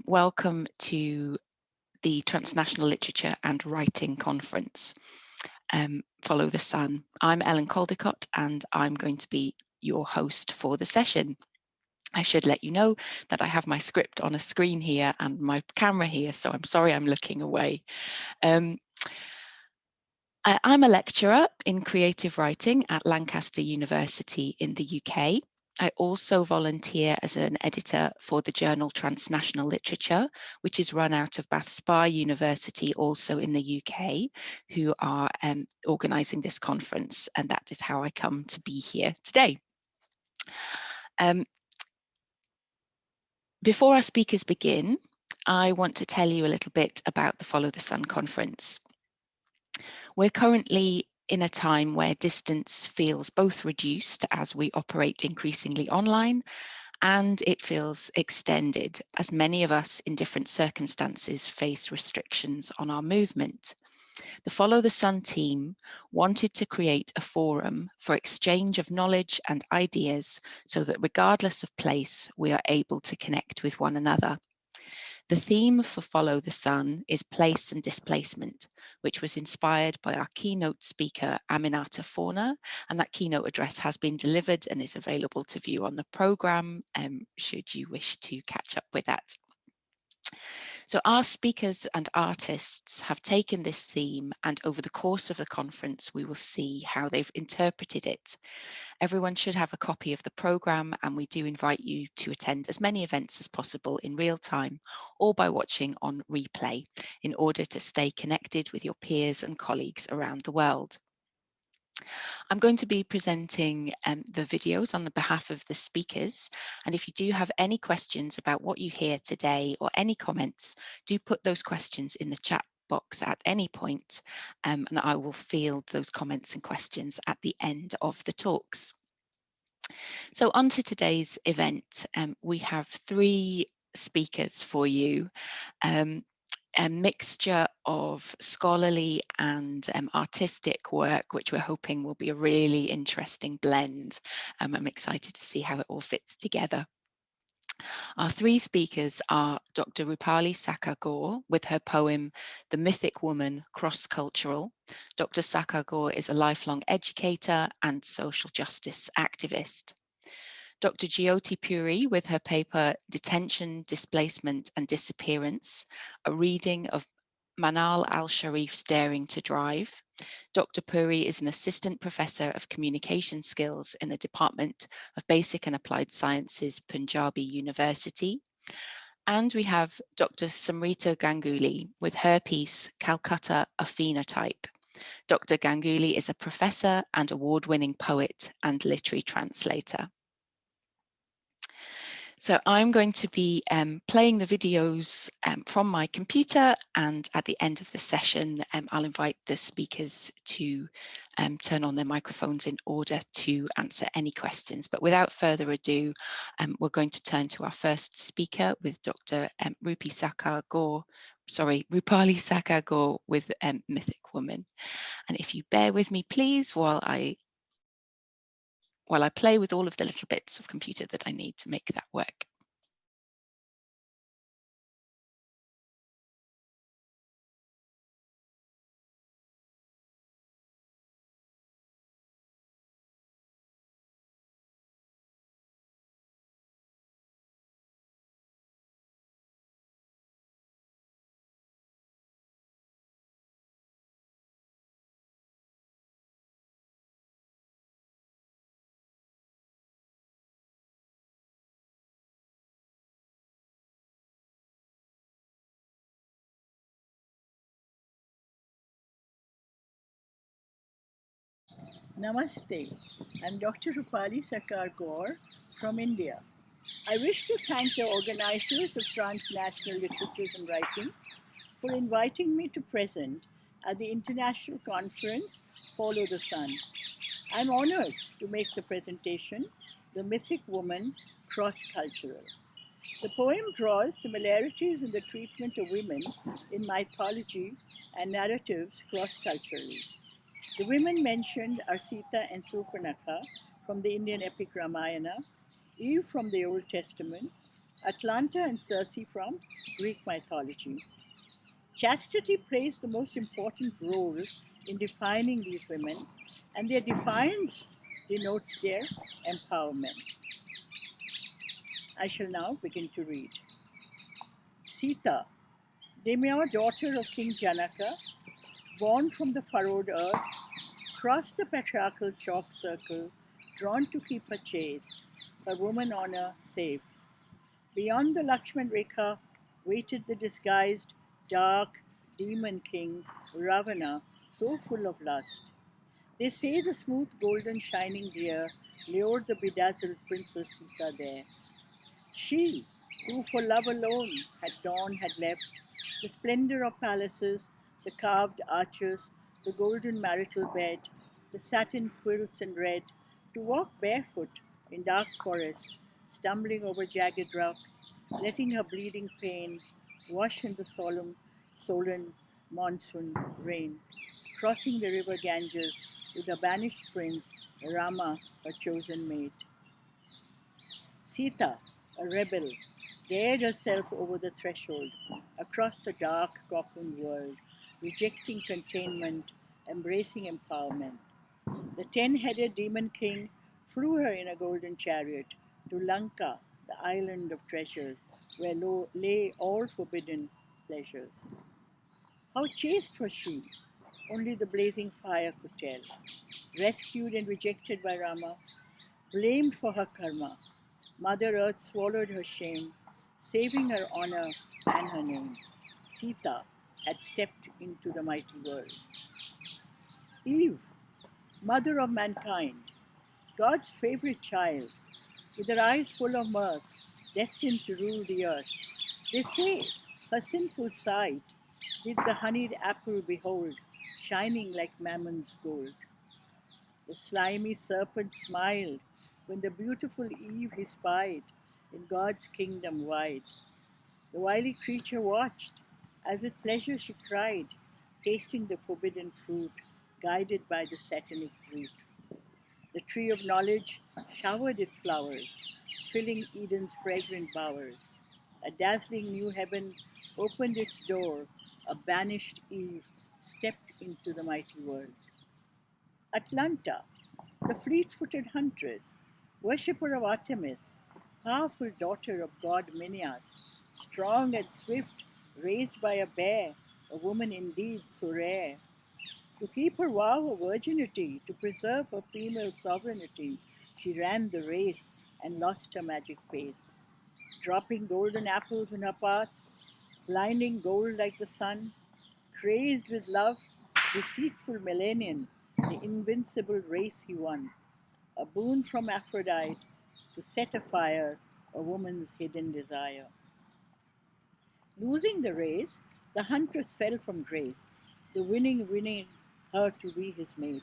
welcome to the Transnational Literature and Writing Conference, Follow the Sun. I'm Ellen Caldicott and I'm going to be your host for the session. I should let you know that I have my script on a screen here and my camera here, so I'm sorry I'm looking away. I'm a lecturer in creative writing at Lancaster University in the UK. I also volunteer as an editor for the journal Transnational Literature, which is run out of Bath Spa University, also in the UK, who are organising this conference, and that is how I come to be here today. Before our speakers begin, I want to tell you a little bit about the Follow the Sun conference. We're currently in a time where distance feels both reduced as we operate increasingly online, and it feels extended as many of us in different circumstances face restrictions on our movement. The Follow the Sun team wanted to create a forum for exchange of knowledge and ideas so that regardless of place, we are able to connect with one another. The theme for Follow the Sun is Place and Displacement, which was inspired by our keynote speaker, Aminata Fauna, and that keynote address has been delivered and is available to view on the programme, should you wish to catch up with that. So our speakers and artists have taken this theme, and over the course of the conference, we will see how they've interpreted it. Everyone should have a copy of the programme, and we do invite you to attend as many events as possible in real time or by watching on replay in order to stay connected with your peers and colleagues around the world. I'm going to be presenting the videos on the behalf of the speakers, and if you do have any questions about what you hear today or any comments, do put those questions in the chat box at any point, and I will field those comments and questions at the end of the talks. So on to today's event. We have three speakers for you. A mixture of scholarly and artistic work, which we're hoping will be a really interesting blend. I'm excited to see how it all fits together. Our three speakers are Dr. Roopali Gaur with her poem, The Mythic Woman, Cross-Cultural. Dr. Gaur is a lifelong educator and social justice activist. Dr. Jyoti Puri with her paper Detention, Displacement and Disappearance, a reading of Manal al-Sharif's Daring to Drive. Dr. Puri is an assistant professor of communication skills in the Department of Basic and Applied Sciences, Punjabi University. And we have Dr. Somrita Ganguly with her piece Calcutta, a Phenotype. Dr. Ganguly is a professor and award-winning poet and literary translator. So I'm going to be playing the videos from my computer, and at the end of the session, I'll invite the speakers to turn on their microphones in order to answer any questions. But without further ado, we're going to turn to our first speaker with Dr. Roopali Gaur with Mythic Woman. And if you bear with me, please, while I play with all of the little bits of computer that I need to make that work. Namaste, I'm Dr. Roopali Gaur from India. I wish to thank the organizers of Transnational Literatures and Writing for inviting me to present at the international conference Follow the Sun. I'm honored to make the presentation, The Mythic Woman, Cross-Cultural. The poem draws similarities in the treatment of women in mythology and narratives cross-culturally. The women mentioned are Sita and Surpanakha from the Indian epic Ramayana, Eve from the Old Testament, Atlanta and Circe from Greek mythology. Chastity plays the most important role in defining these women, and their defiance denotes their empowerment. I shall now begin to read. Sita, demure daughter of King Janaka, born from the furrowed earth, crossed the patriarchal chalk circle, drawn to keep her chaste, her woman honor safe. Beyond the Lakshman Rekha waited the disguised, dark demon king Ravana, so full of lust. They say the smooth, golden, shining deer lured the bedazzled Princess Sita there. She, who for love alone at dawn had left the splendor of palaces, the carved arches, the golden marital bed, the satin quilts and red, to walk barefoot in dark forests, stumbling over jagged rocks, letting her bleeding pain wash in the solemn monsoon rain, crossing the river Ganges with a banished prince, Rama, her chosen mate. Sita, a rebel, dared herself over the threshold, across the dark, cocooned world, rejecting containment, embracing empowerment. The 10-headed demon king flew her in a golden chariot to Lanka, the island of treasures, where lay all forbidden pleasures. How chaste was she! Only the blazing fire could tell. Rescued and rejected by Rama, blamed for her karma, Mother Earth swallowed her shame, saving her honor and her name. Sita had stepped into the mighty world. Eve, mother of mankind, God's favorite child, with her eyes full of mirth, destined to rule the earth. They say her sinful sight did the honeyed apple behold, shining like Mammon's gold. The slimy serpent smiled when the beautiful Eve he spied in God's kingdom wide. The wily creature watched, as with pleasure she cried, tasting the forbidden fruit, guided by the satanic root. The tree of knowledge showered its flowers, filling Eden's fragrant bowers. A dazzling new heaven opened its door, a banished Eve stepped into the mighty world. Atlanta, the fleet footed huntress, worshipper of Artemis, powerful daughter of god Minyas, strong and swift, raised by a bear, a woman indeed so rare. To keep her vow of virginity, to preserve her female sovereignty, she ran the race and lost her magic pace. Dropping golden apples in her path, blinding gold like the sun, crazed with love, deceitful Millennium, the invincible race he won. A boon from Aphrodite to set afire a woman's hidden desire. Losing the race, the huntress fell from grace, the winning her to be his mate.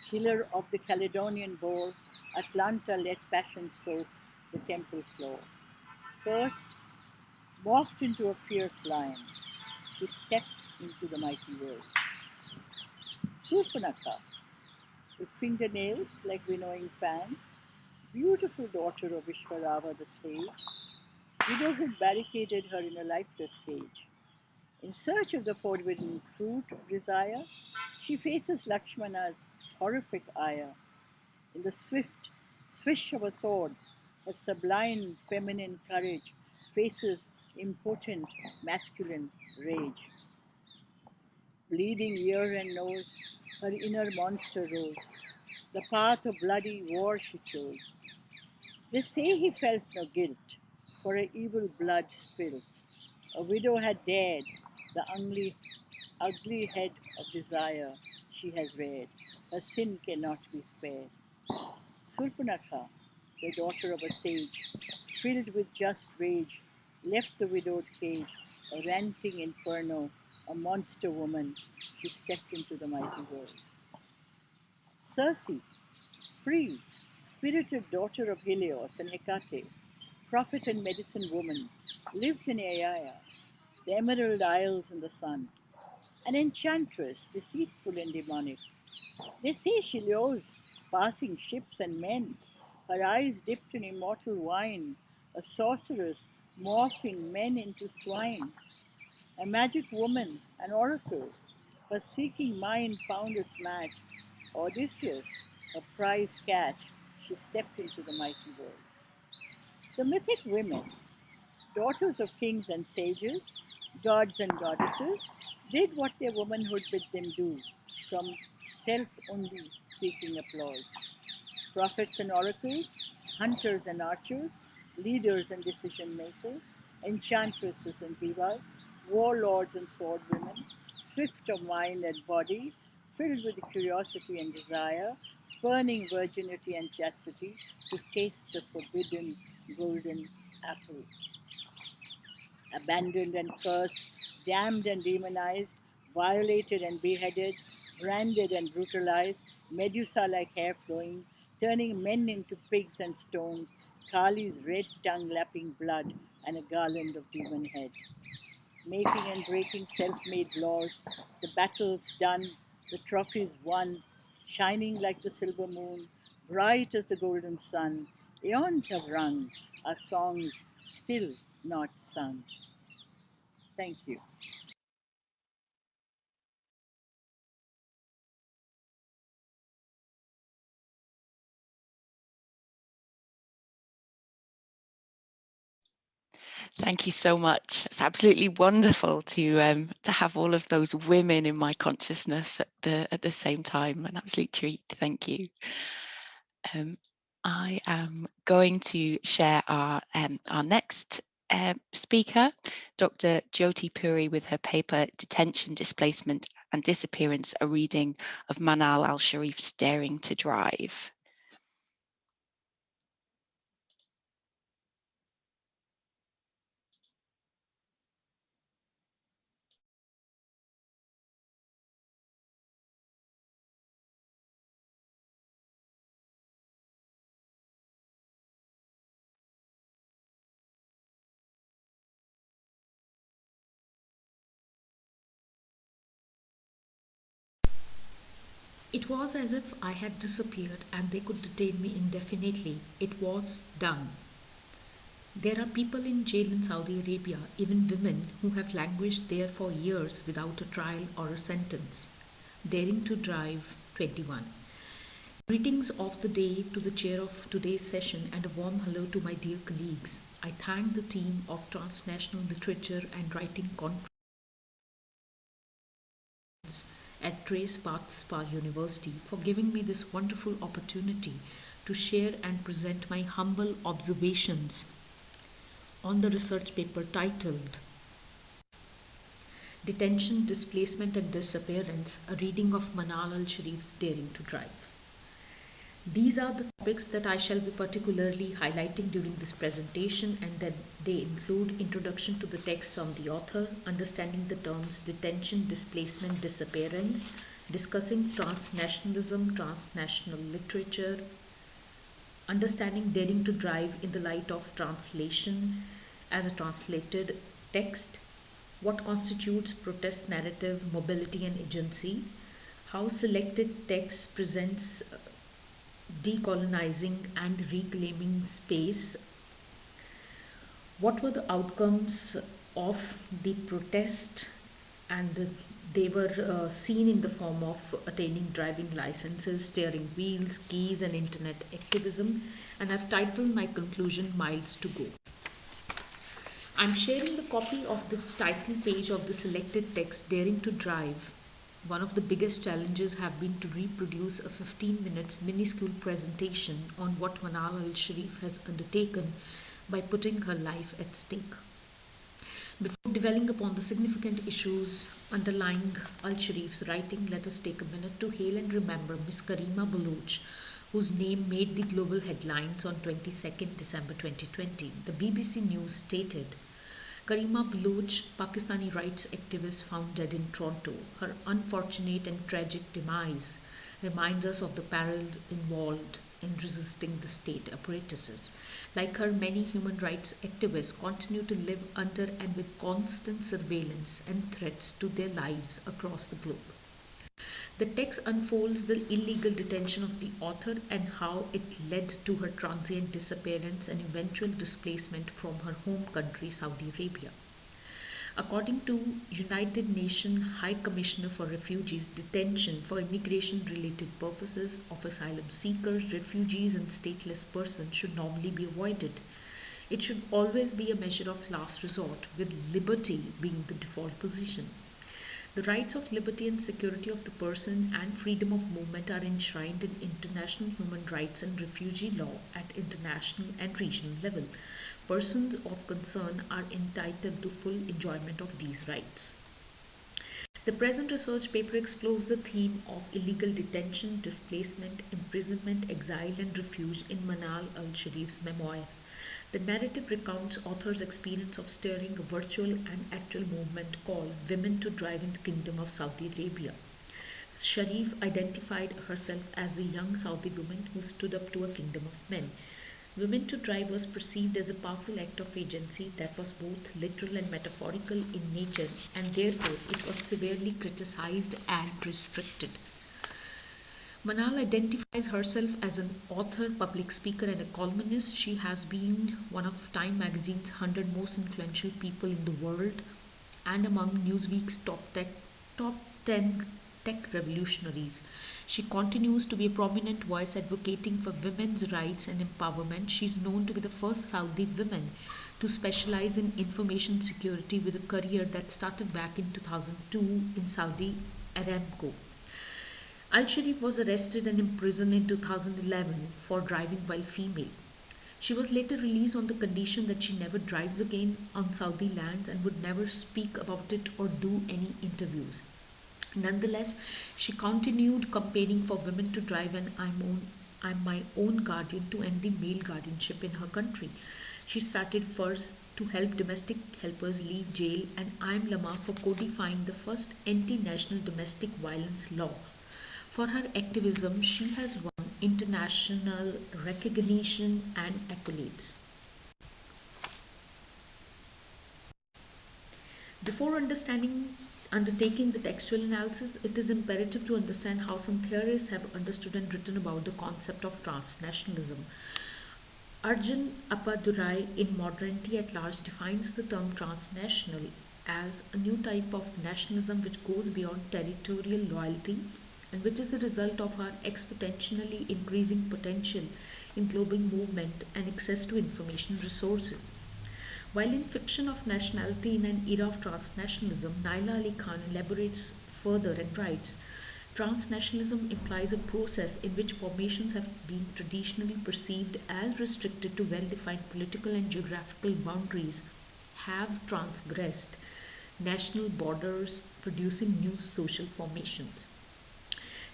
Killer of the Caledonian boar, Atlanta let passion soak the temple floor. First, morphed into a fierce lion, she stepped into the mighty world. Surpanakha, with fingernails like winnowing fans, beautiful daughter of Vishwarava the sage, widowhood barricaded her in a lifeless cage. In search of the forbidden fruit of desire, she faces Lakshmana's horrific ire. In the swift swish of a sword, her sublime feminine courage faces impotent masculine rage. Bleeding ear and nose, her inner monster rose. The path of bloody war she chose. They say he felt no guilt, for her evil blood spilt. A widow had dared the ugly head of desire she has reared. Her sin cannot be spared. Surpanakha, the daughter of a sage, filled with just rage, left the widowed cage, a ranting inferno, a monster woman. She stepped into the mighty world. Circe, free, spirited daughter of Helios and Hecate, prophet and medicine woman, lives in Aiaia, the Emerald Isles in the sun. An enchantress, deceitful and demonic. They say she lures passing ships and men, her eyes dipped in immortal wine, a sorceress morphing men into swine, a magic woman, an oracle. Her seeking mind found its match. Odysseus, a prize catch, she stepped into the mighty world. The mythic women, daughters of kings and sages, gods and goddesses, did what their womanhood bid them do, from self only seeking applause. Prophets and oracles, hunters and archers, leaders and decision makers, enchantresses and divas, warlords and swordwomen, swift of mind and body, filled with curiosity and desire, spurning virginity and chastity to taste the forbidden golden apple. Abandoned and cursed, damned and demonized, violated and beheaded, branded and brutalized, Medusa like hair flowing, turning men into pigs and stones, Kali's red tongue lapping blood, and a garland of demon head. Making and breaking self made laws, the battles done, the trophies won, shining like the silver moon, bright as the golden sun, aeons have rung, our songs still not sung. Thank you. Thank you so much. It's absolutely wonderful to have all of those women in my consciousness at the same time. An absolute treat. Thank you. I am going to share our next speaker, Dr. Jyoti Puri, with her paper Detention, Displacement and Disappearance, a reading of Manal al-Sharif's Daring to Drive. It was as if I had disappeared and they could detain me indefinitely. It was done. There are people in jail in Saudi Arabia, even women, who have languished there for years without a trial or a sentence. Daring to Drive 21. Greetings of the day to the chair of today's session and a warm hello to my dear colleagues. I thank the team of Transnational Literature and Writing Conference at Trace Paths Spa University for giving me this wonderful opportunity to share and present my humble observations on the research paper titled Detention, Displacement and Disappearance, a reading of Manal al-Sharif's Daring to Drive. These are the topics that I shall be particularly highlighting during this presentation, and that they include introduction to the text on the author, understanding the terms detention, displacement, disappearance, discussing transnationalism, transnational literature, understanding Daring to Drive in the light of translation as a translated text, what constitutes protest narrative, mobility and agency, how selected text presents decolonizing and reclaiming space, what were the outcomes of the protest, and they were seen in the form of attaining driving licenses, steering wheels, keys and internet activism, and I've titled my conclusion Miles to Go. I'm sharing the copy of the title page of the selected text Daring to Drive. One of the biggest challenges have been to reproduce a 15 minutes minuscule presentation on what Manal al-Sharif has undertaken by putting her life at stake. Before dwelling upon the significant issues underlying al-Sharif's writing, let us take a minute to hail and remember Miss Karima Baloch, whose name made the global headlines on 22nd December 2020. The BBC News stated, Karima Baloch, Pakistani rights activist found dead in Toronto. Her unfortunate and tragic demise reminds us of the perils involved in resisting the state apparatuses. Like her, many human rights activists continue to live under and with constant surveillance and threats to their lives across the globe. The text unfolds the illegal detention of the author and how it led to her transient disappearance and eventual displacement from her home country, Saudi Arabia. According to United Nations High Commissioner for Refugees, detention for immigration-related purposes of asylum seekers, refugees and stateless persons should normally be avoided. It should always be a measure of last resort, with liberty being the default position. The rights of liberty and security of the person and freedom of movement are enshrined in international human rights and refugee law at international and regional level. Persons of concern are entitled to full enjoyment of these rights. The present research paper explores the theme of illegal detention, displacement, imprisonment, exile and refuge in Manal al-Sharif's memoir. The narrative recounts author's experience of steering a virtual and actual movement called Women to Drive in the Kingdom of Saudi Arabia. Sharif identified herself as the young Saudi woman who stood up to a kingdom of men. Women to Drive was perceived as a powerful act of agency that was both literal and metaphorical in nature, and therefore it was severely criticized and restricted. Manal identifies herself as an author, public speaker and a columnist. She has been one of Time magazine's 100 most influential people in the world and among Newsweek's top 10 tech revolutionaries. She continues to be a prominent voice advocating for women's rights and empowerment. She is known to be the first Saudi woman to specialize in information security with a career that started back in 2002 in Saudi Aramco. Al-Sharif was arrested and imprisoned in 2011 for driving while female. She was later released on the condition that she never drives again on Saudi lands and would never speak about it or do any interviews. Nonetheless, she continued campaigning for women to drive and I'm my own guardian to end the male guardianship in her country. She started first to help domestic helpers leave jail and I'm Lama for codifying the first anti-national domestic violence law. For her activism, she has won international recognition and accolades. Before undertaking the textual analysis, it is imperative to understand how some theorists have understood and written about the concept of transnationalism. Arjun Appadurai in Modernity at Large defines the term transnational as a new type of nationalism which goes beyond territorial loyalty and which is the result of our exponentially increasing potential in global movement and access to information resources. While in Fiction of Nationality in an Era of Transnationalism, Naila Ali Khan elaborates further and writes, transnationalism implies a process in which formations have been traditionally perceived as restricted to well-defined political and geographical boundaries have transgressed national borders, producing new social formations.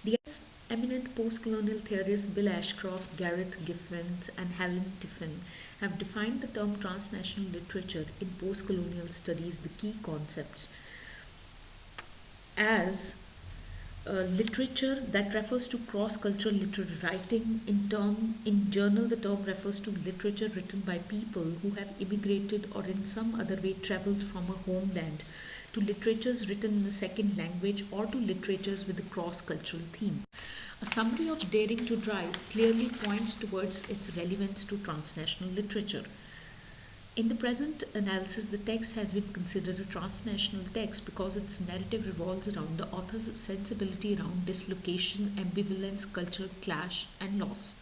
The eminent post-colonial theorists Bill Ashcroft, Gareth Giffens and Helen Tiffin have defined the term transnational literature in post-colonial studies, the key concepts, as literature that refers to cross-cultural literary writing. In journal, the term refers to literature written by people who have immigrated or in some other way travelled from a homeland, to literatures written in a second language, or to literatures with a cross-cultural theme. A summary of Daring to Drive clearly points towards its relevance to transnational literature. In the present analysis, the text has been considered a transnational text because its narrative revolves around the author's sensibility around dislocation, ambivalence, cultural clash, and loss.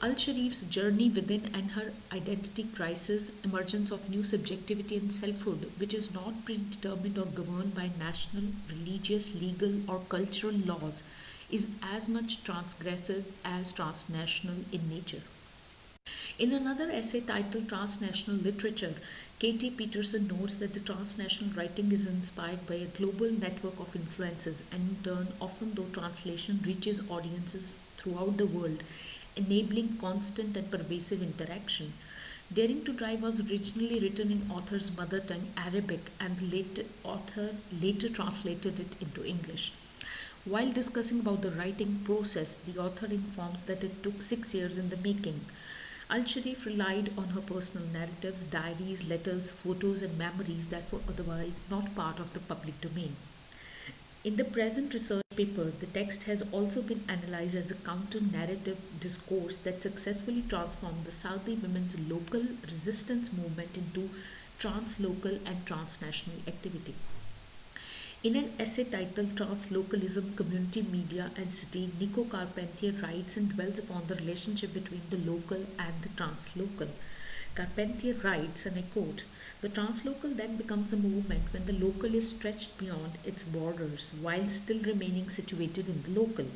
Al-Sharif's journey within and her identity crisis, emergence of new subjectivity and selfhood, which is not predetermined or governed by national, religious, legal, or cultural laws, is as much transgressive as transnational in nature. In another essay titled Transnational Literature, K.T. Peterson notes that the transnational writing is inspired by a global network of influences and in turn, often though translation reaches audiences throughout the world, enabling constant and pervasive interaction. Daring to Drive was originally written in author's mother tongue Arabic and the author later translated it into English. While discussing about the writing process, the author informs that it took 6 years in the making. Al-Sharif relied on her personal narratives, diaries, letters, photos and memories that were otherwise not part of the public domain. In the present research paper, the text has also been analyzed as a counter-narrative discourse that successfully transformed the Saudi women's local resistance movement into translocal and transnational activity. In an essay titled Translocalism, Community, Media and City, Nico Carpentier writes and dwells upon the relationship between the local and the translocal. Carpentier writes, and I quote, "The translocal then becomes the movement when the local is stretched beyond its borders while still remaining situated in the local.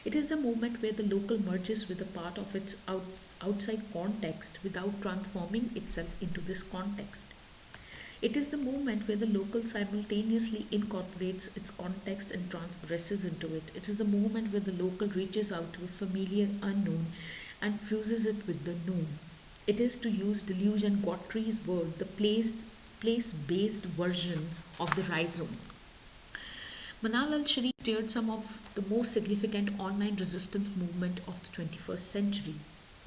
It is the movement where the local merges with a part of its outside context without transforming itself into this context. It is the movement where the local simultaneously incorporates its context and transgresses into it. It is the movement where the local reaches out to a familiar unknown and fuses it with the known. It is, to use Deleuze and Guattari's word, the place-based version of the rhizome." Manal al-Sharif steered some of the most significant online resistance movement of the 21st century.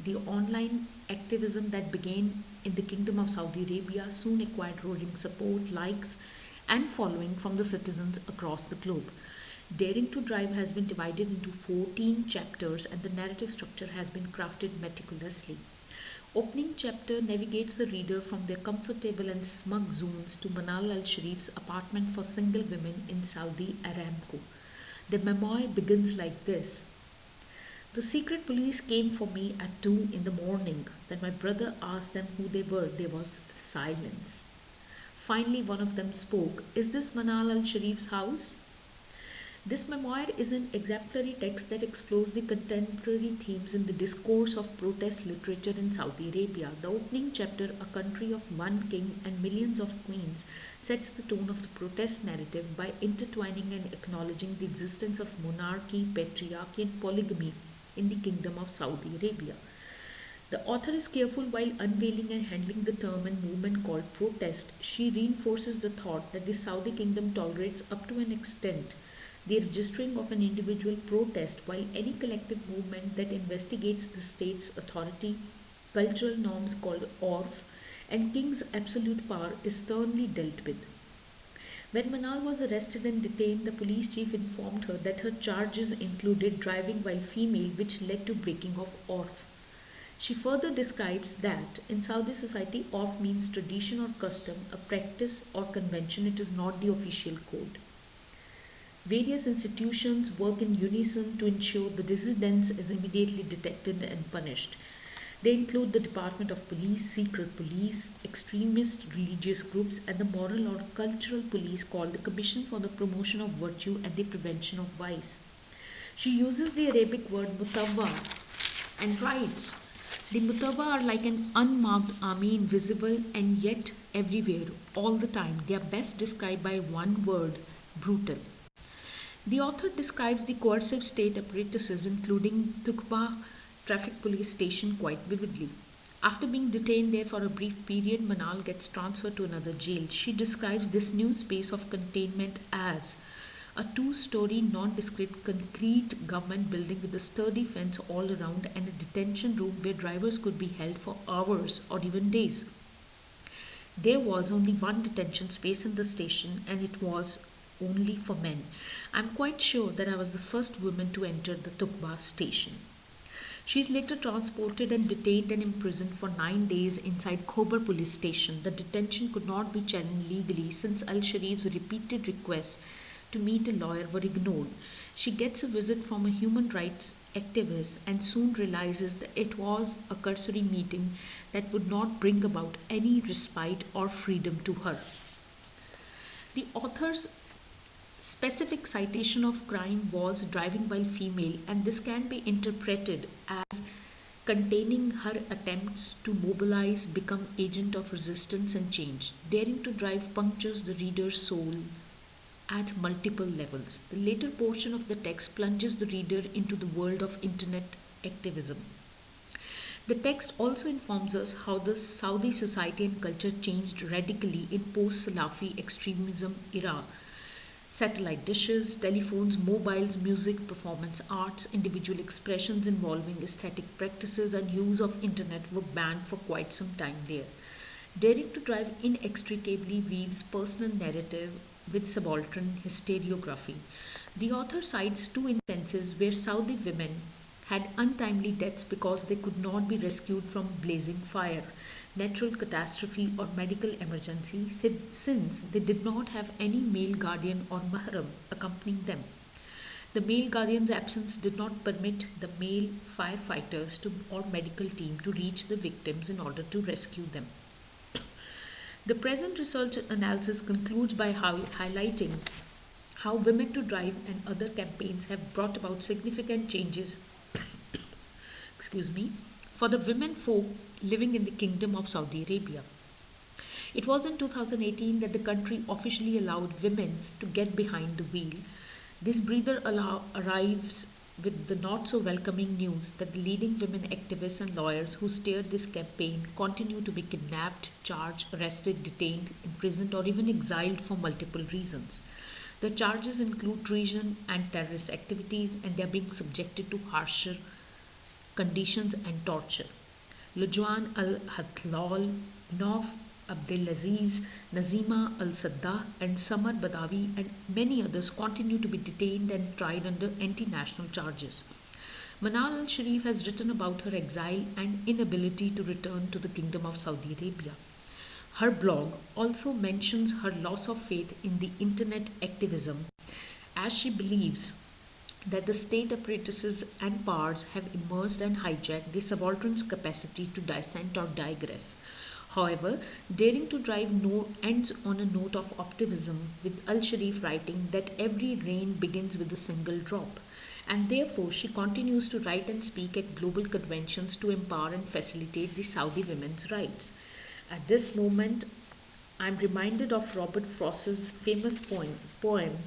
The online activism that began in the Kingdom of Saudi Arabia soon acquired roaring support, likes and following from the citizens across the globe. Daring to Drive has been divided into 14 chapters and the narrative structure has been crafted meticulously. Opening chapter navigates the reader from their comfortable and smug zones to Manal al-Sharif's apartment for single women in Saudi Aramco. The memoir begins like this. "The secret police came for me at 2 in the morning. When my brother asked them who they were, there was silence. Finally one of them spoke. 'Is this Manal al-Sharif's house?' This memoir is an exemplary text that explores the contemporary themes in the discourse of protest literature in Saudi Arabia. The opening chapter, A Country of One King and Millions of Queens, sets the tone of the protest narrative by intertwining and acknowledging the existence of monarchy, patriarchy and polygamy in the Kingdom of Saudi Arabia. The author is careful while unveiling and handling the term and movement called protest. She reinforces the thought that the Saudi kingdom tolerates up to an extent the registering of an individual protest, while any collective movement that investigates the state's authority, cultural norms called orf, and king's absolute power is sternly dealt with. When Manal was arrested and detained, the police chief informed her that her charges included driving while female, which led to breaking of orf. She further describes that in Saudi society, orf means tradition or custom, a practice or convention. It is not the official code. Various institutions work in unison to ensure the dissidence is immediately detected and punished. They include the Department of Police, Secret Police, extremist religious groups, and the moral or cultural police called the Commission for the Promotion of Virtue and the Prevention of Vice. She uses the Arabic word mutawwa and writes, "The mutawwa are like an unmarked army, invisible and yet everywhere, all the time. They are best described by one word, brutal." The author describes the coercive state apparatuses, including Tukba traffic police station, quite vividly. After being detained there for a brief period, Manal gets transferred to another jail. She describes this new space of containment as a 2-story nondescript concrete government building with a sturdy fence all around and a detention room where drivers could be held for hours or even days. There was only one detention space in the station and it was only for men. I'm quite sure that I was the first woman to enter the Tukba station. She is later transported and detained and imprisoned for 9 days inside Khobar police station. The detention could not be challenged legally since Al-Sharif's repeated requests to meet a lawyer were ignored. She gets a visit from a human rights activist and soon realizes that it was a cursory meeting that would not bring about any respite or freedom to her. The author's specific citation of crime was driving while female, and this can be interpreted as containing her attempts to mobilize, become agent of resistance and change. Daring to Drive punctures the reader's soul at multiple levels. The later portion of the text plunges the reader into the world of internet activism. The text also informs us how the Saudi society and culture changed radically in post-Salafi extremism era. Satellite dishes, telephones, mobiles, music, performance arts, individual expressions involving aesthetic practices and use of internet were banned for quite some time there. Daring to Drive inextricably weaves personal narrative with subaltern historiography. The author cites two instances where Saudi women had untimely deaths because they could not be rescued from blazing fire, natural catastrophe, or medical emergency, since they did not have any male guardian or mahram accompanying them. The male guardian's absence did not permit the male firefighters or medical team to reach the victims in order to rescue them. The present research analysis concludes by highlighting how Women to Drive and other campaigns have brought about significant changes for the women folk living in the Kingdom of Saudi Arabia. It was in 2018 that the country officially allowed women to get behind the wheel. This breather arrives with the not so welcoming news that the leading women activists and lawyers who steered this campaign continue to be kidnapped, charged, arrested, detained, imprisoned, or even exiled for multiple reasons. The charges include treason and terrorist activities, and they are being subjected to harsher conditions and torture. Lujwan al-Hatlal, Nauf Abdelaziz, Nazima al-Saddah, and Samar Badawi, and many others continue to be detained and tried under anti-national charges. Manal al-Sharif has written about her exile and inability to return to the Kingdom of Saudi Arabia. Her blog also mentions her loss of faith in the internet activism, as she believes that the state apparatuses and powers have immersed and hijacked the subaltern's capacity to dissent or digress. However, Daring to Drive ends on a note of optimism, with Al-Sharif writing that every rain begins with a single drop, and therefore she continues to write and speak at global conventions to empower and facilitate the Saudi women's rights. At this moment, I am reminded of Robert Frost's famous poem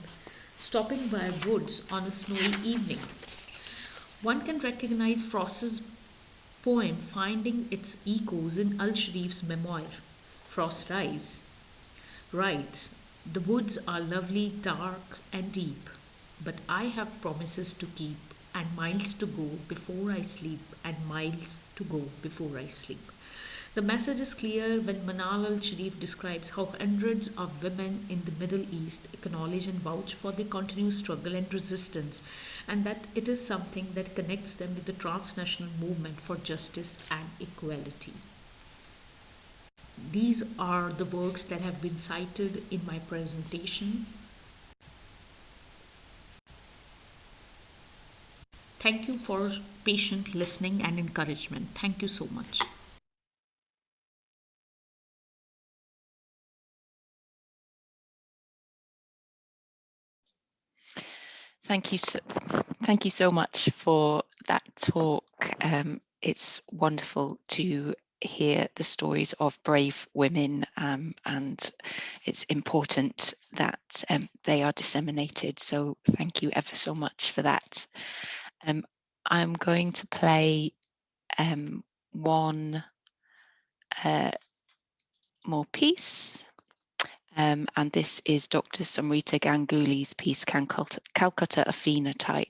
Stopping by Woods on a Snowy Evening. One can recognize Frost's poem finding its echoes in Al-Sharif's memoir. Frost writes, "The woods are lovely, dark and deep, but I have promises to keep, and miles to go before I sleep, and miles to go before I sleep." The message is clear when Manal al-Sharif describes how hundreds of women in the Middle East acknowledge and vouch for their continued struggle and resistance, and that it is something that connects them with the transnational movement for justice and equality. These are the works that have been cited in my presentation. Thank you for patient listening and encouragement. Thank you so much. Thank you so much for that talk. It's wonderful to hear the stories of brave women, and it's important that they are disseminated. So thank you ever so much for that. I'm going to play one more piece. And this is Dr. Somrita Ganguly's piece, Calcutta, a Phenotype.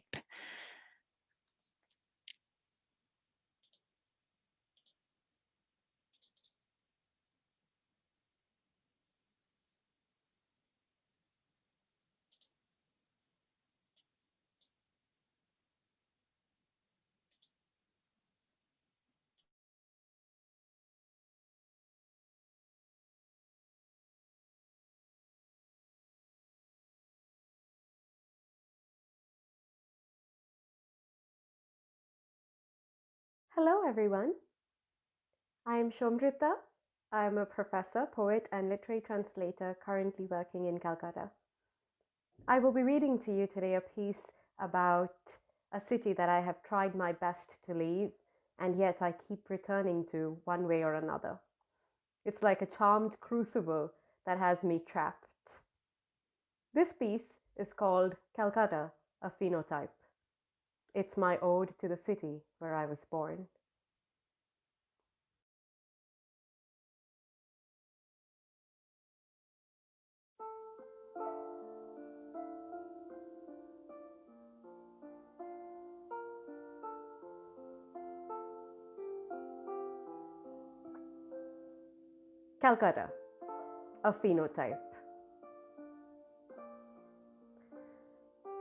Hello, everyone. I am Somrita. I am a professor, poet, and literary translator currently working in Calcutta. I will be reading to you today a piece about a city that I have tried my best to leave, and yet I keep returning to one way or another. It's like a charmed crucible that has me trapped. This piece is called Calcutta, a Phenotype. It's my ode to the city where I was born. Calcutta, a phenotype.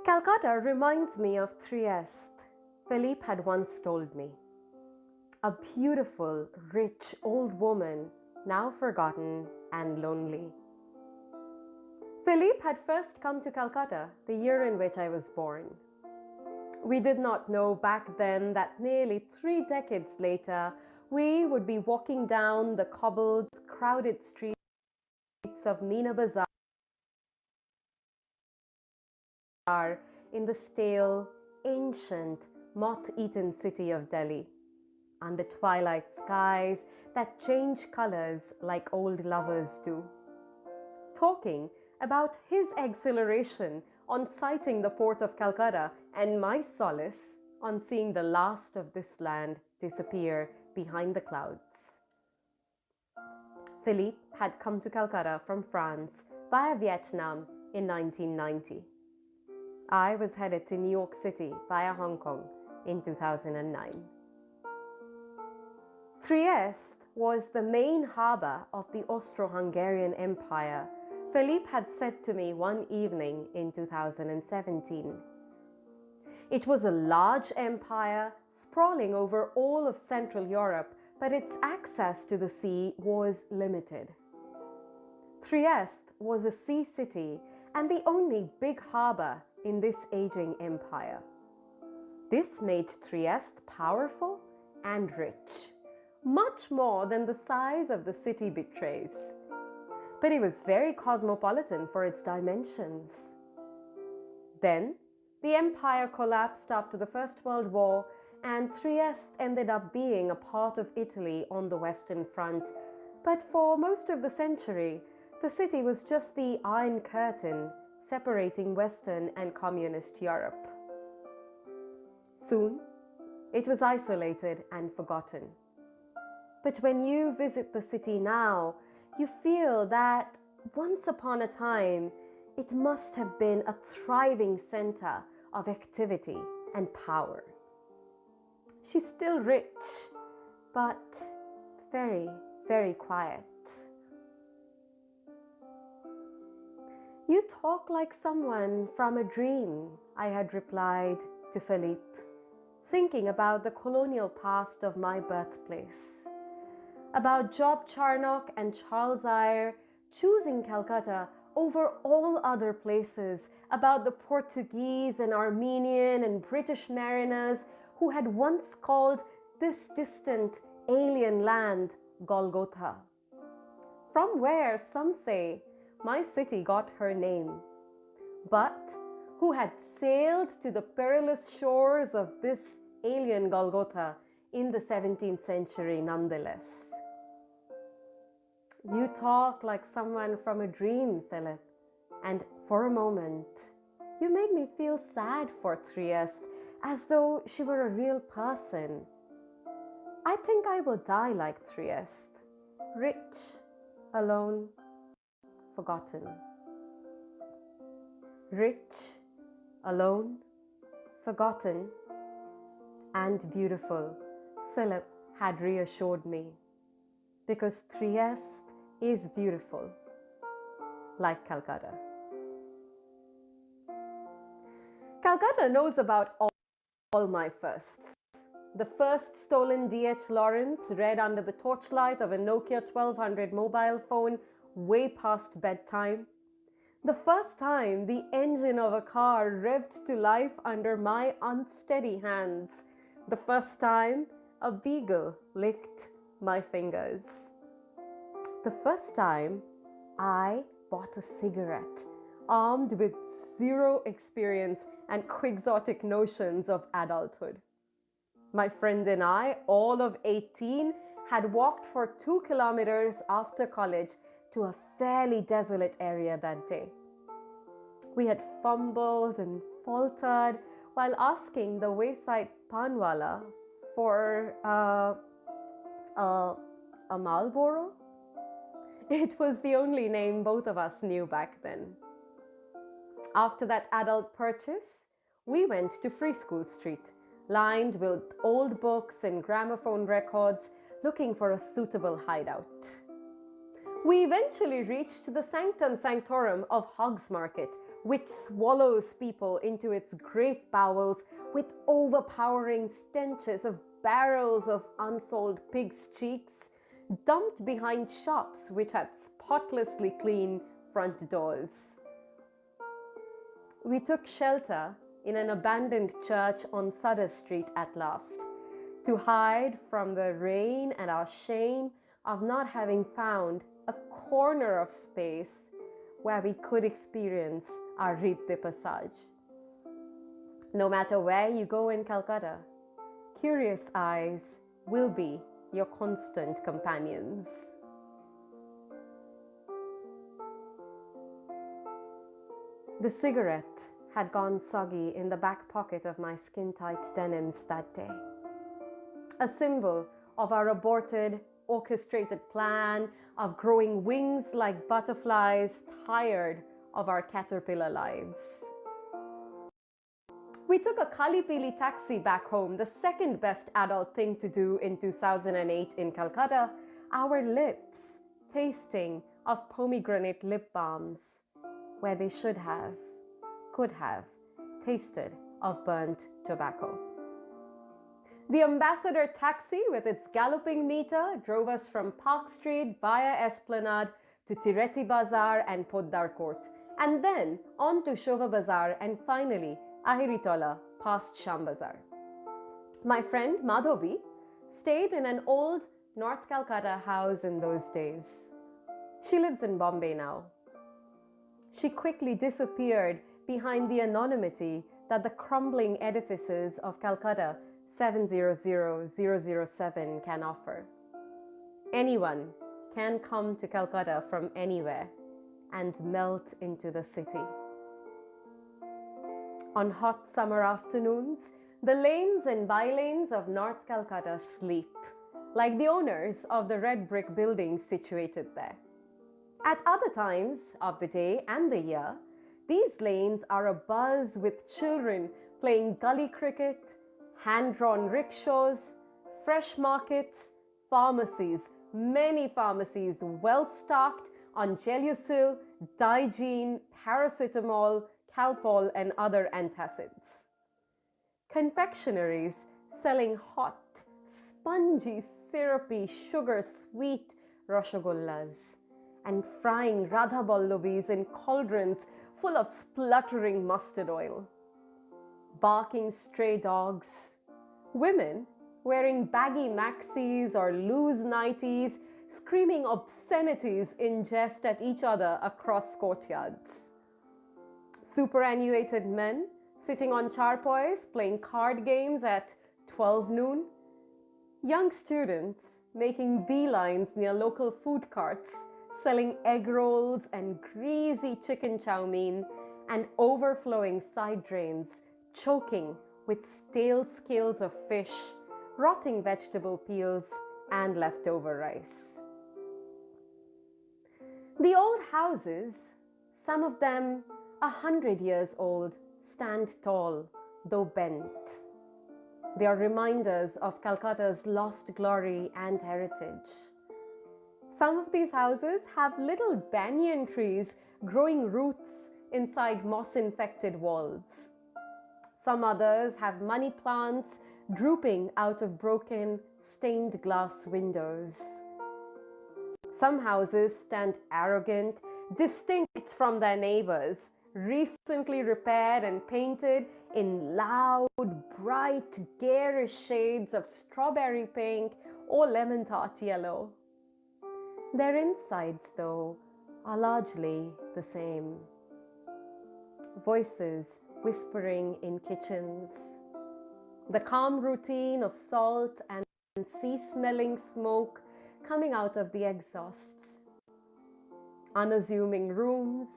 Calcutta reminds me of Trieste, Philippe had once told me. A beautiful, rich old woman, now forgotten and lonely. Philippe had first come to Calcutta the year in which I was born. We did not know back then that nearly 3 decades later, we would be walking down the cobbled, crowded streets of Meena Bazaar in the stale, ancient, moth-eaten city of Delhi, under twilight skies that change colors like old lovers do, talking about his exhilaration on sighting the port of Calcutta and my solace on seeing the last of this land disappear behind the clouds. Philippe had come to Calcutta from France via Vietnam in 1990. I was headed to New York City via Hong Kong in 2009. Trieste was the main harbour of the Austro-Hungarian Empire, Philippe had said to me one evening in 2017. It was a large empire sprawling over all of Central Europe, but its access to the sea was limited. Trieste was a sea city and the only big harbour in this aging empire. This made Trieste powerful and rich, much more than the size of the city betrays. But it was very cosmopolitan for its dimensions. Then, the empire collapsed after the First World War, and Trieste ended up being a part of Italy on the Western Front. But for most of the century, the city was just the Iron Curtain separating Western and Communist Europe. Soon, it was isolated and forgotten. But when you visit the city now, you feel that once upon a time, it must have been a thriving center of activity and power. She's still rich, but very, very quiet. You talk like someone from a dream, I had replied to Philippe, thinking about the colonial past of my birthplace, about Job Charnock and Charles Eyre choosing Calcutta over all other places, about the Portuguese and Armenian and British mariners who had once called this distant alien land Golgotha, from where some say my city got her name, but who had sailed to the perilous shores of this alien Golgotha in the 17th century nonetheless. You talk like someone from a dream, Philip, and for a moment, you made me feel sad for Trieste, as though she were a real person. I think I will die like Trieste, rich, alone, forgotten. Rich, alone, forgotten, and beautiful, Philip had reassured me, because Trieste is beautiful, like Calcutta. Calcutta knows about all my firsts. The first stolen D.H. Lawrence read under the torchlight of a Nokia 1200 mobile phone way past bedtime. The first time the engine of a car revved to life under my unsteady hands. The first time a beagle licked my fingers. The first time I bought a cigarette, armed with zero experience and quixotic notions of adulthood. My friend and I, all of 18, had walked for 2 kilometers after college to a fairly desolate area that day. We had fumbled and faltered while asking the wayside panwala for a Marlboro. It was the only name both of us knew back then. After that adult purchase, we went to Free School Street, lined with old books and gramophone records, looking for a suitable hideout. We eventually reached the sanctum sanctorum of Hogs Market, which swallows people into its great bowels with overpowering stenches of barrels of unsold pig's cheeks, dumped behind shops which had spotlessly clean front doors. We took shelter in an abandoned church on Sutter Street at last, to hide from the rain and our shame of not having found a corner of space where we could experience our Rite de Passage. No matter where you go in Calcutta, curious eyes will be your constant companions. The cigarette had gone soggy in the back pocket of my skin-tight denims that day, a symbol of our aborted, orchestrated plan of growing wings like butterflies, tired of our caterpillar lives. We took a Kalipili taxi back home, the second best adult thing to do in 2008 in Calcutta, our lips tasting of pomegranate lip balms, where they should have, could have, tasted of burnt tobacco. The Ambassador taxi with its galloping meter drove us from Park Street via Esplanade to Tireti Bazaar and Poddar Court, and then on to Shova Bazaar and finally Ahiritola past Sham Bazaar. My friend Madhobi stayed in an old North Calcutta house in those days. She lives in Bombay now. She quickly disappeared behind the anonymity that the crumbling edifices of Calcutta 700007 can offer. Anyone can come to Calcutta from anywhere and melt into the city. On hot summer afternoons, the lanes and bylanes of North Calcutta sleep, like the owners of the red brick buildings situated there. At other times of the day and the year, these lanes are abuzz with children playing gully cricket, hand-drawn rickshaws, fresh markets, pharmacies, many pharmacies well-stocked on Gelusil, Digene, paracetamol, Calpol and other antacids. Confectionaries selling hot, spongy, syrupy, sugar-sweet rasagollas and frying Radha Ballabis in cauldrons full of spluttering mustard oil. Barking stray dogs, women wearing baggy maxis or loose nighties, screaming obscenities in jest at each other across courtyards. Superannuated men sitting on charpoys playing card games at 12 noon. Young students making beelines near local food carts, selling egg rolls and greasy chicken chow mein, and overflowing side drains, choking with stale scales of fish, rotting vegetable peels, and leftover rice. The old houses, some of them 100 years old, stand tall, though bent. They are reminders of Calcutta's lost glory and heritage. Some of these houses have little banyan trees growing roots inside moss-infected walls. Some others have money plants drooping out of broken, stained glass windows. Some houses stand arrogant, distinct from their neighbors, recently repaired and painted in loud, bright, garish shades of strawberry pink or lemon tart yellow. Their insides, though, are largely the same. Voices whispering in kitchens. The calm routine of salt and sea-smelling smoke coming out of the exhausts. Unassuming rooms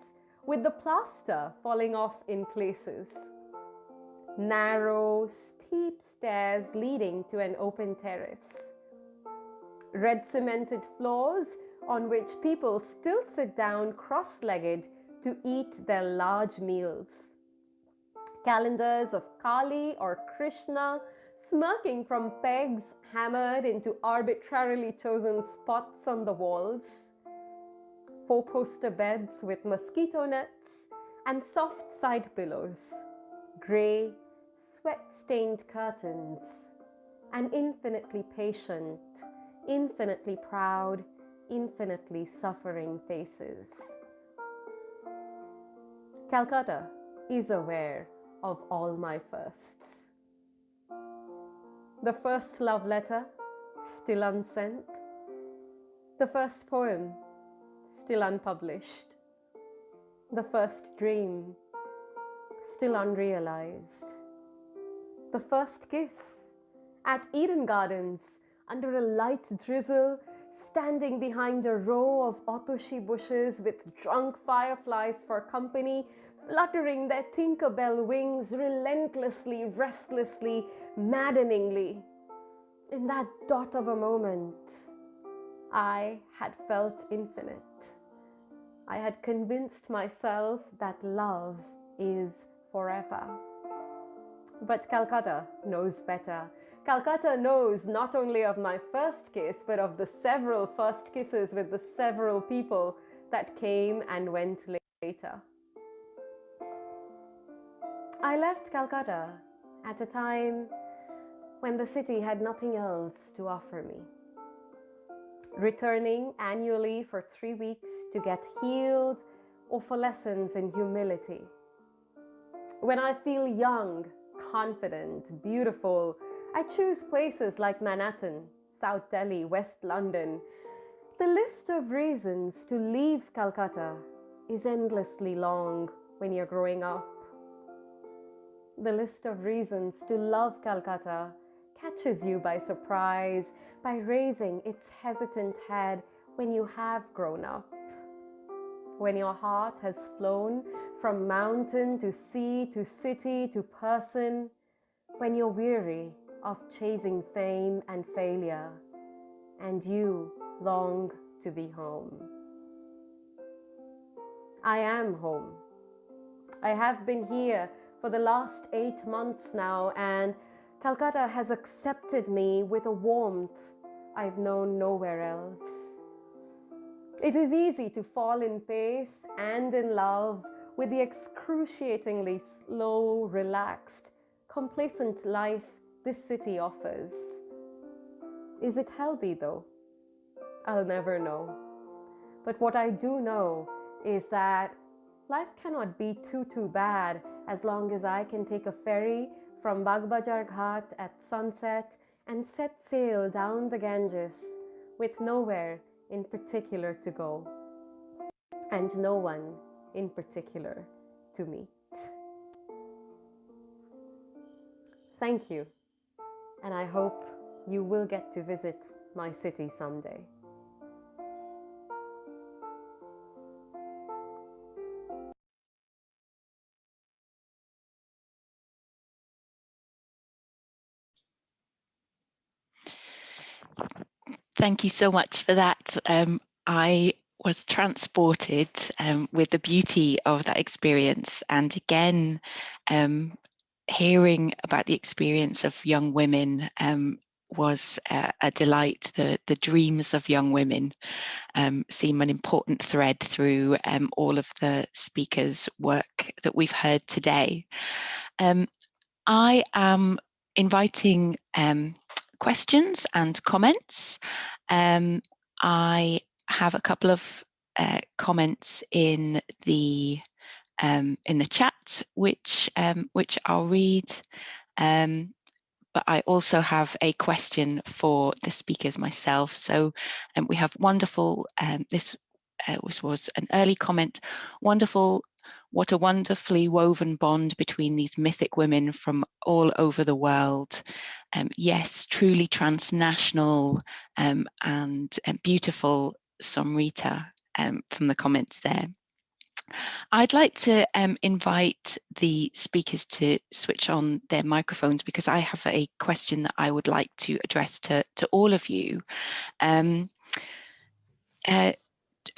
with the plaster falling off in places. Narrow, steep stairs leading to an open terrace. Red cemented floors on which people still sit down cross-legged to eat their large meals. Calendars of Kali or Krishna smirking from pegs hammered into arbitrarily chosen spots on the walls. four-poster beds with mosquito nets and soft side pillows, grey, sweat-stained curtains, and infinitely patient, infinitely proud, infinitely suffering faces. Calcutta is aware of all my firsts. The first love letter, still unsent. The first poem, still unpublished. The first dream, still unrealized. The first kiss at Eden Gardens under a light drizzle, standing behind a row of otoshi bushes with drunk fireflies for company, fluttering their Tinkerbell wings relentlessly, restlessly, maddeningly. In that dot of a moment, I had felt infinite. I had convinced myself that love is forever. But Calcutta knows better. Calcutta knows not only of my first kiss, but of the several first kisses with the several people that came and went later. I left Calcutta at a time when the city had nothing else to offer me. Returning annually for 3 weeks to get healed or for lessons in humility. When I feel young, confident, beautiful, I choose places like Manhattan, South Delhi, West London. The list of reasons to leave Calcutta is endlessly long when you're growing up. The list of reasons to love Calcutta catches you by surprise, by raising its hesitant head when you have grown up. When your heart has flown from mountain to sea to city to person, when you're weary of chasing fame and failure, and you long to be home. I am home. I have been here for the last 8 months now, and Calcutta has accepted me with a warmth I've known nowhere else. It is easy to fall in pace and in love with the excruciatingly slow, relaxed, complacent life this city offers. Is it healthy though? I'll never know. But what I do know is that life cannot be too bad as long as I can take a ferry from Bagbajar Ghat at sunset and set sail down the Ganges with nowhere in particular to go and no one in particular to meet. Thank you, and I hope you will get to visit my city someday. Thank you so much for that. I was transported with the beauty of that experience, and again, hearing about the experience of young women was a delight. The dreams of young women seem an important thread through all of the speakers' work that we've heard today. I am inviting questions and comments. I have a couple of comments in the chat, which I'll read. But I also have a question for the speakers myself. So we have wonderful, this was an early comment, wonderful, what a wonderfully woven bond between these mythic women from all over the world. Yes, truly transnational and beautiful, Somrita, from the comments there. I'd like to invite the speakers to switch on their microphones because I have a question that I would like to address to all of you.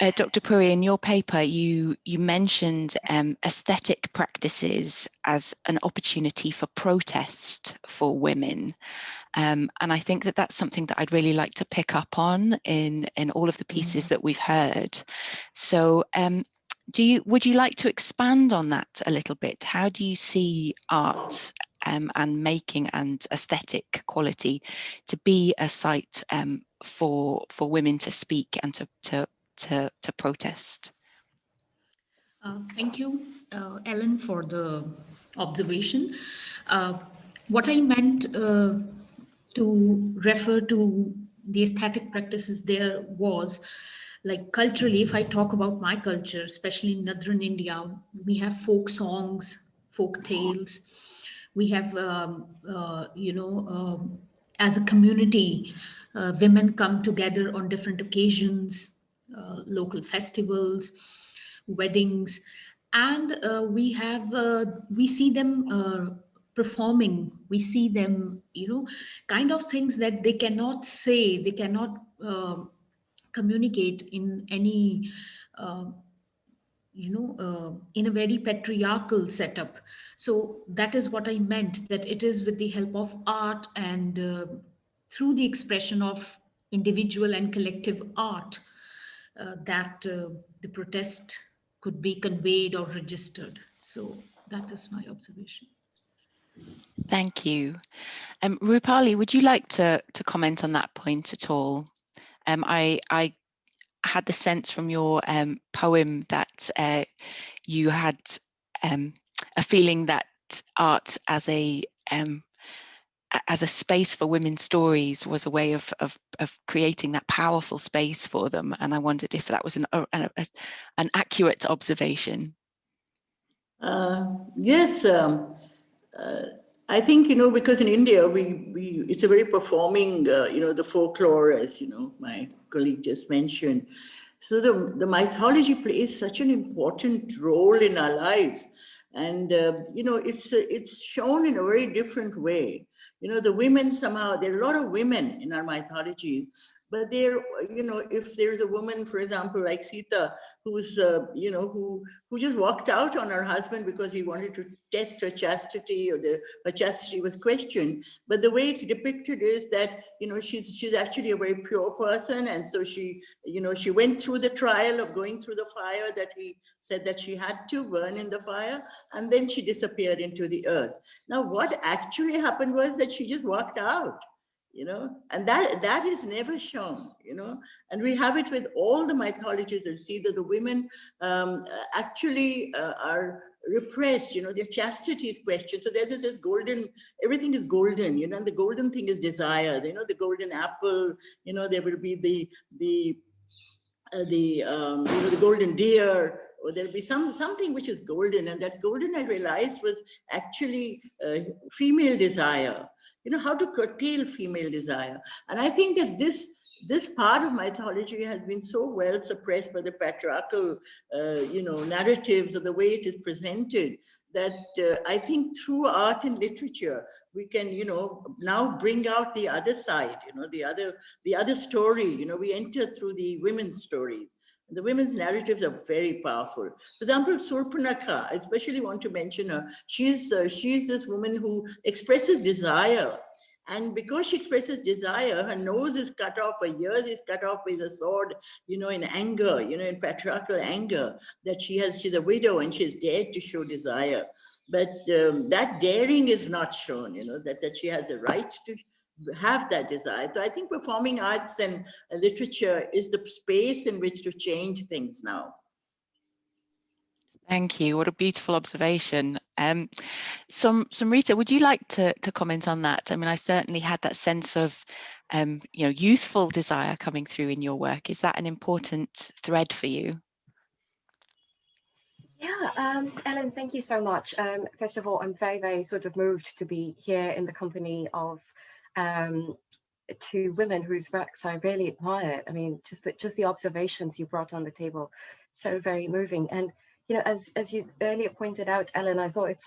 Dr. Puri, in your paper, you mentioned aesthetic practices as an opportunity for protest for women. And I think that that's something that I'd really like to pick up on in all of the pieces that we've heard. So would you like to expand on that a little bit? How do you see art and making and aesthetic quality to be a site for women to speak and to protest? Thank you, Ellen, for the observation. What I meant to refer to the aesthetic practices there was, like, culturally, if I talk about my culture, especially in northern India, we have folk songs, folk tales. We have, as a community, women come together on different occasions, local festivals, weddings, and we see them performing. We see them, kind of things that they cannot say, they cannot communicate in any uh, in a very patriarchal setup. So that is what I meant, that it is with the help of art and through the expression of individual and collective art that the protest could be conveyed or registered. So that is my observation. Thank you. Roopali, would you like to comment on that point at all? I had the sense from your poem that you had a feeling that art as a space for women's stories was a way of creating that powerful space for them, and I wondered if that was an accurate observation. Yes, I think, because in India, it's a very performing, the folklore, as, my colleague just mentioned. So the mythology plays such an important role in our lives. And, it's shown in a very different way. The women somehow, there are a lot of women in our mythology, but if there's a woman, for example, like Sita, who's, who just walked out on her husband because he wanted to test her chastity, or her chastity was questioned. But the way it's depicted is that, she's actually a very pure person. And so she went through the trial of going through the fire that he said that she had to burn in the fire, and then she disappeared into the earth. Now, what actually happened was that she just walked out. And that is never shown, and we have it with all the mythologies, and see that the women actually are repressed, their chastity is questioned. So there's this golden, everything is golden, and the golden thing is desire, the golden apple, there will be the golden deer, or there'll be something which is golden, and that golden, I realized, was actually female desire. How to curtail female desire. And I think that this part of mythology has been so well suppressed by the patriarchal, narratives, or the way it is presented, that I think through art and literature, we can, now bring out the other side, the other story. We enter through the women's stories. The women's narratives are very powerful. For example, Surpanakha, I especially want to mention her. She's this woman who expresses desire. And because she expresses desire, her nose is cut off, her ears is cut off with a sword, in anger, in patriarchal anger, that she's a widow and she's dared to show desire. But that daring is not shown, that she has the right to have that desire. So I think performing arts and literature is the space in which to change things now. Thank you. What a beautiful observation. Somrita, would you like to comment on that? I mean, I certainly had that sense of, youthful desire coming through in your work. Is that an important thread for you? Yeah, Ellen, thank you so much. First of all, I'm very, very sort of moved to be here in the company of two women whose works I really admire. I mean, just the observations you brought on the table, so very moving. And as you earlier pointed out, Ellen, I thought it's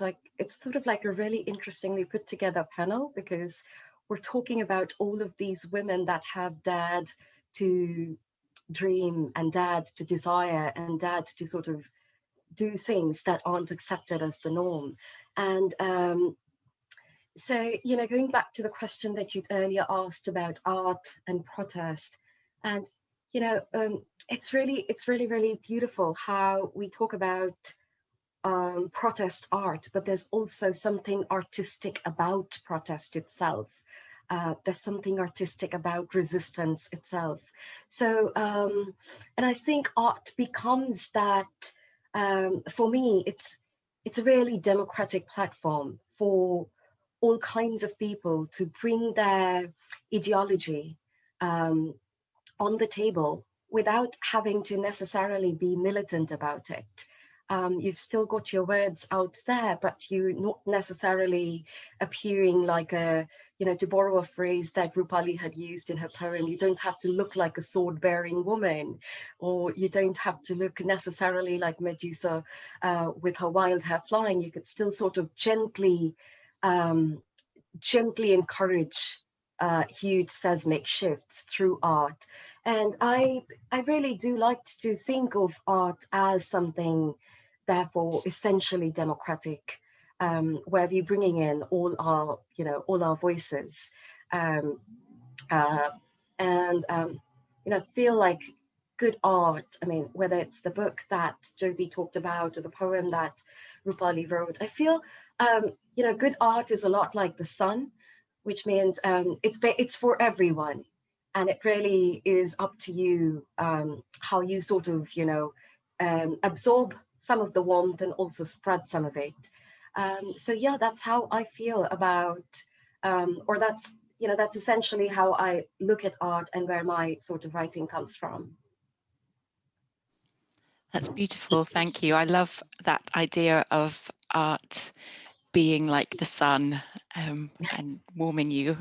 sort of like a really interestingly put together panel, because we're talking about all of these women that have dared to dream and dad to desire and dad to sort of do things that aren't accepted as the norm. And so, you know, going back to the question that you'd earlier asked about art and protest, and, you know, it's really, really beautiful how we talk about protest art, but there's also something artistic about protest itself. There's something artistic about resistance itself. So, and I think art becomes that, for me, it's a really democratic platform for all kinds of people to bring their ideology on the table without having to necessarily be militant about it. You've still got your words out there, but you're not necessarily appearing like a, you know, to borrow a phrase that Roopali had used in her poem, you don't have to look like a sword-bearing woman, or you don't have to look necessarily like Medusa with her wild hair flying. You could still sort of gently encourage huge seismic shifts through art. And I really do like to think of art as something, therefore, essentially democratic, where we're bringing in all our, you know, all our voices. Um, and you know, feel like good art, I mean, whether it's the book that Jyoti talked about or the poem that Roopali wrote, I feel, you know, good art is a lot like the sun, which means it's for everyone. And it really is up to you how you sort of, you know, absorb some of the warmth and also spread some of it. So yeah, that's how I feel about, or that's, you know, that's essentially how I look at art and where my sort of writing comes from. That's beautiful. Thank you. I love that idea of art being like the sun and warming you.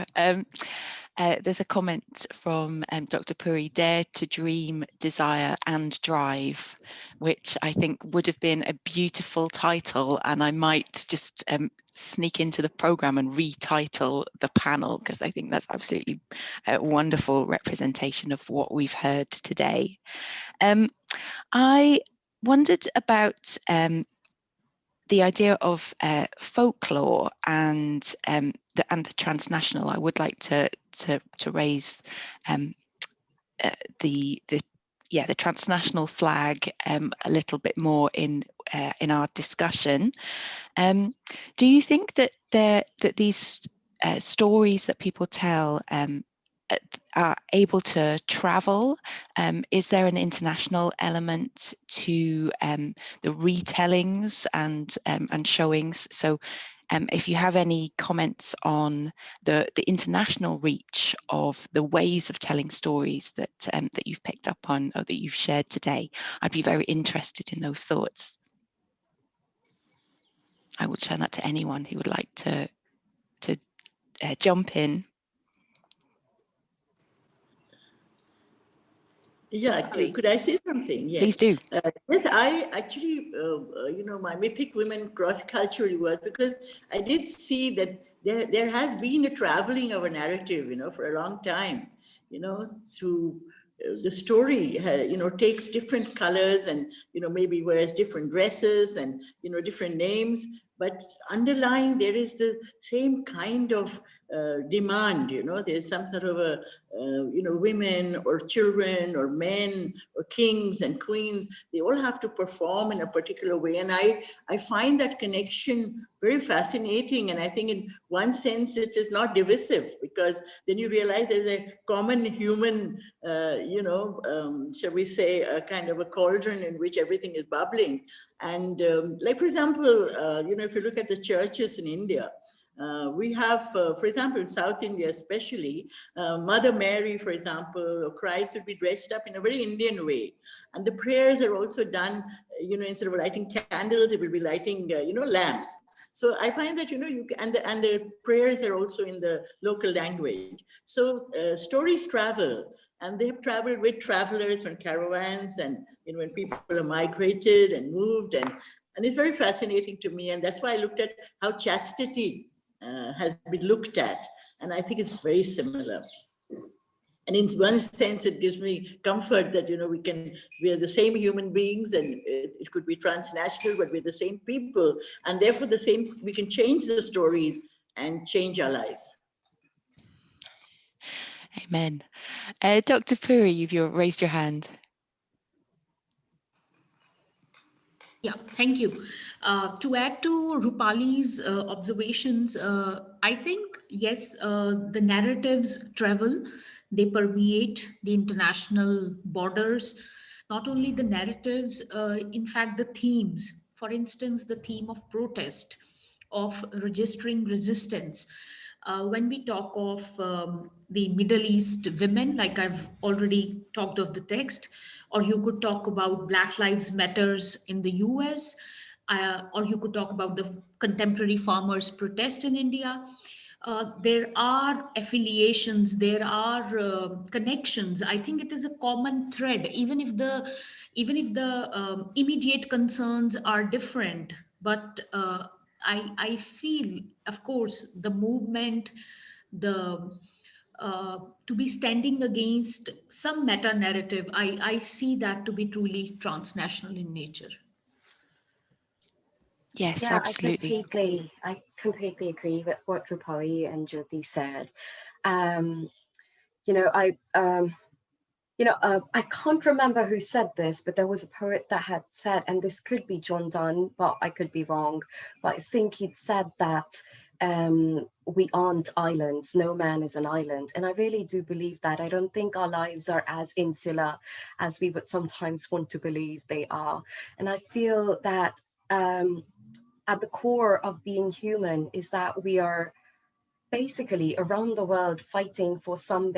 There's a comment from Dr. Puri, dare to dream, desire and drive, which I think would have been a beautiful title, and I might just sneak into the program and retitle the panel, because I think that's absolutely a wonderful representation of what we've heard today. I wondered about the idea of folklore and the transnational. I would like to raise the transnational flag a little bit more in our discussion. Do you think that these stories that people tell are able to travel? Is there an international element to the retellings and showings? So if you have any comments on the international reach of the ways of telling stories that that you've picked up on or that you've shared today, I'd be very interested in those thoughts. I will turn that to anyone who would like to jump in. Yeah, could I say something? Yes. Please do. Yes, I actually, you know, my Mythic Women cross-culturally work, because I did see that there has been a traveling of a narrative, you know, for a long time, you know, through the story, you know, takes different colors and, you know, maybe wears different dresses and, you know, different names, but underlying there is the same kind of demand, you know, there's some sort of a, you know, women or children or men or kings and queens, they all have to perform in a particular way. And I find that connection very fascinating. And I think in one sense, it is not divisive, because then you realize there's a common human, you know, shall we say, a kind of a cauldron in which everything is bubbling. And like, for example, you know, if you look at the churches in India, we have, for example, in South India especially, Mother Mary, for example, or Christ would be dressed up in a very Indian way. And the prayers are also done, you know, instead of lighting candles, it will be lighting, you know, lamps. So I find that, you know, you can, and the prayers are also in the local language. So stories travel, and they have traveled with travelers on caravans, and, you know, when people are migrated and moved, and it's very fascinating to me. And that's why I looked at how chastity has been looked at. And I think it's very similar. And in one sense, it gives me comfort that, we are the same human beings, and it could be transnational, but we're the same people. And therefore we can change the stories and change our lives. Amen. Dr. Puri, you've raised your hand. Yeah, thank you. To add to Roopali's observations, I think, yes, the narratives travel, they permeate the international borders. Not only the narratives, in fact, the themes. For instance, the theme of protest, of registering resistance. When we talk of the Middle East women, like I've already talked of the text, or you could talk about Black Lives Matters in the US, or you could talk about the contemporary farmers' protest in India. There are affiliations, there are connections. I think it is a common thread, even if the immediate concerns are different. But I feel, of course, the movement, the to be standing against some meta narrative, I see that to be truly transnational in nature. Yes, Yeah, absolutely. I completely agree with what Roopali and Jyoti said. Um, you know, I can't remember who said this, but there was a poet that had said, and this could be John Donne, but I could be wrong, but I think he'd said that we aren't islands, no man is an island. And I really do believe that. I don't think our lives are as insular as we would sometimes want to believe they are. And I feel that at the core of being human is that we are basically around the world fighting for some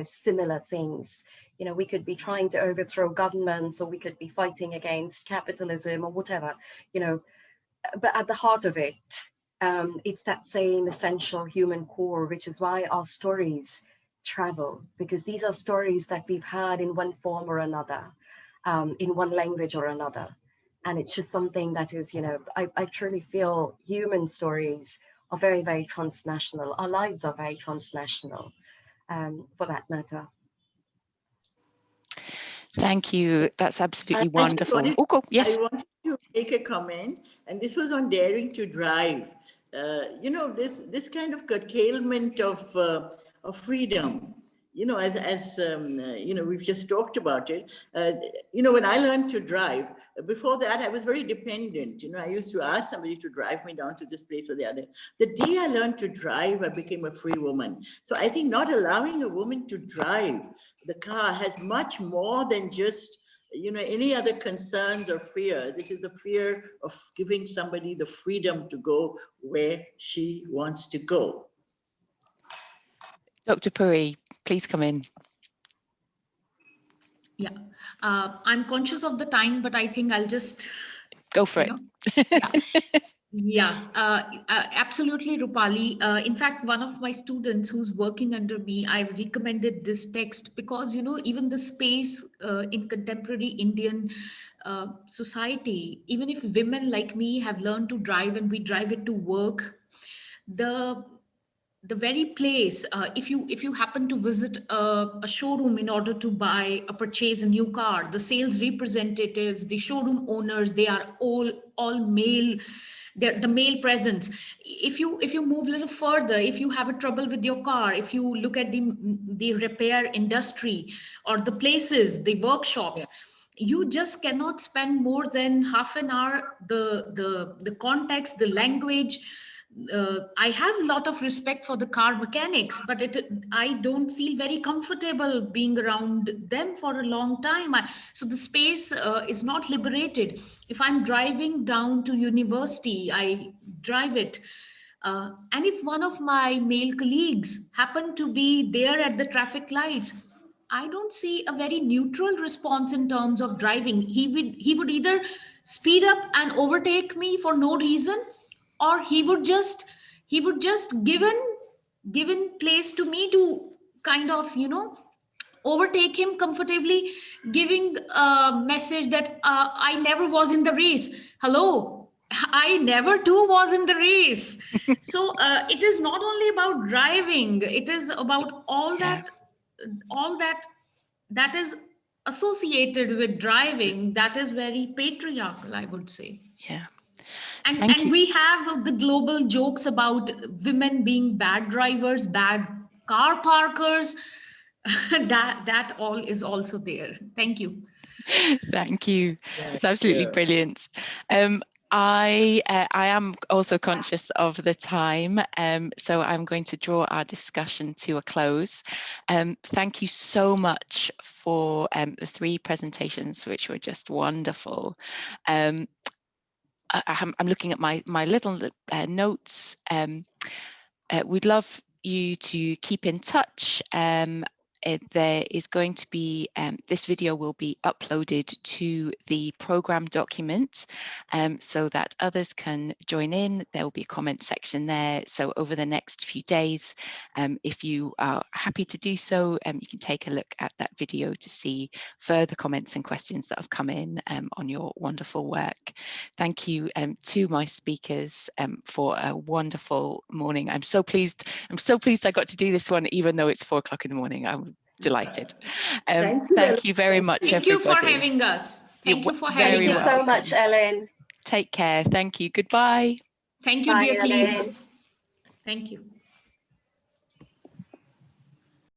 similar things. We could be trying to overthrow governments, or we could be fighting against capitalism or whatever, but at the heart of it, it's that same essential human core, which is why our stories travel, because these are stories that we've had in one form or another, in one language or another. And it's just something that is, I truly feel human stories are very, very transnational. Our lives are very transnational, for that matter. Thank you. That's absolutely I just wonderful. wanted, Oh, go. Yes. I wanted to make a comment, and this was on daring to drive. This kind of curtailment of freedom. We've just talked about it. When I learned to drive, before that, I was very dependent. I used to ask somebody to drive me down to this place or the other. The day I learned to drive, I became a free woman. So I think not allowing a woman to drive the car has much more than just any other concerns or fears. It is the fear of giving somebody the freedom to go where she wants to go. Dr. Puri, please come in. Yeah, I'm conscious of the time, but I think I'll just go for it. Yeah, absolutely, Roopali. In fact, one of my students who's working under me, I recommended this text because, even the space in contemporary Indian society, even if women like me have learned to drive and we drive it to work, the very place, if you happen to visit a showroom in order to purchase a new car, the sales representatives, the showroom owners, they are all male. They're the male presence. If you move a little further, if you have a trouble with your car, if you look at the repair industry or the places, the workshops, you just cannot spend more than half an hour. The context, the language, I have a lot of respect for the car mechanics, but I don't feel very comfortable being around them for a long time. So the space is not liberated. If I'm driving down to university, I drive it. And if one of my male colleagues happen to be there at the traffic lights, I don't see a very neutral response in terms of driving. He would either speed up and overtake me for no reason, or he would just given place to me to kind of overtake him comfortably, giving a message that I never was in the race. Hello, I never too was in the race. So it is not only about driving, it is about all Yeah. that all that is associated with driving, that is very patriarchal, I would say. Yeah. And we have the global jokes about women being bad drivers, bad car parkers. that all is also there. Thank you. Thank you. It's absolutely brilliant. I am also conscious of the time, so I'm going to draw our discussion to a close. Thank you so much for the 3 presentations, which were just wonderful. I'm looking at my little notes. We'd love you to keep in touch. There is going to be, this video will be uploaded to the program document so that others can join in. There will be a comment section there. So over the next few days, if you are happy to do so, you can take a look at that video to see further comments and questions that have come in on your wonderful work. Thank you to my speakers for a wonderful morning. I'm so pleased I got to do this one, even though it's 4 o'clock in the morning. I'm delighted. Thank you very much, Thank everybody. you for having us. Thank you for having us. Thank you so much, Ellen. Take care. Thank you. Goodbye. Thank you, Bye, dear, Ellen. please. Thank you.